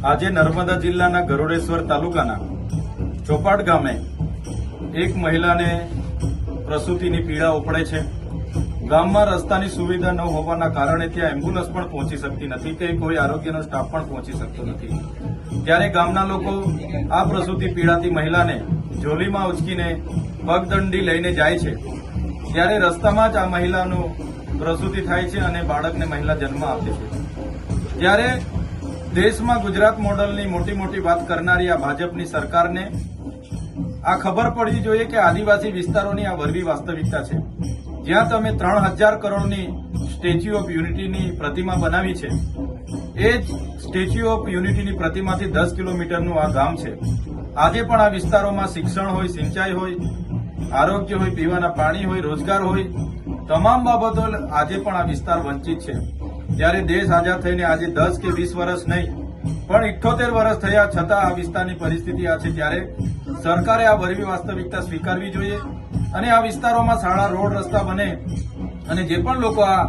આજે નર્મદા જિલ્લાના ગરોડેશ્વર તાલુકાના ચોપાટ ગામે એક મહિલાને પ્રસૂતિની પીડા ઉપડે છે। ગામમાં રસ્તાની સુવિધા ન હોવાના કારણે ત્યાં એમ્બ્યુલન્સ પણ પહોંચી શકતી નથી કે કોઈ આરોગ્યનો સ્ટાફ પણ પહોંચી શકતો નથી। ત્યારે ગામના લોકો આ પ્રસૂતિ પીડાતી મહિલાને ઝોલીમાં ઉચકીને પગદંડી લઈને જાય છે। ત્યારે રસ્તામાં જ આ મહિલાનું પ્રસૂતિ થાય છે અને બાળકને મહિલા જન્મ આપે છે। ત્યારે દેશમાં ગુજરાત મોડલની મોટી મોટી વાત કરનારી આ ભાજપની સરકારને આ ખબર પડવી જોઈએ કે આદિવાસી વિસ્તારોની આ વરવી વાસ્તવિકતા છે। જ્યાં તમે 3000 કરોડની સ્ટેચ્યુ ઓફ યુનિટીની પ્રતિમા બનાવી છે, એ જ સ્ટેચ્યુ ઓફ યુનિટીની પ્રતિમાથી 10 કિલોમીટરનું આ ગામ છે। આજે પણ આ વિસ્તારોમાં શિક્ષણ હોય, સિંચાઈ હોય, આરોગ્ય હોય, પીવાના પાણી હોય, રોજગાર હોય, તમામ બાબતો આજે પણ આ વિસ્તાર વંચિત છે। ત્યારે દેશ આઝાદ થઈને આજે 10 કે 20 વર્ષ નહીં પણ 78 વર્ષ થયા છતાં આ વિસ્તારની પરિસ્થિતિ આ છે। ત્યારે સરકારે આ વરવી વાસ્તવિકતા સ્વીકારવી જોઈએ અને આ વિસ્તારોમાં શાળા, રોડ, રસ્તા બને અને જે પણ લોકો આ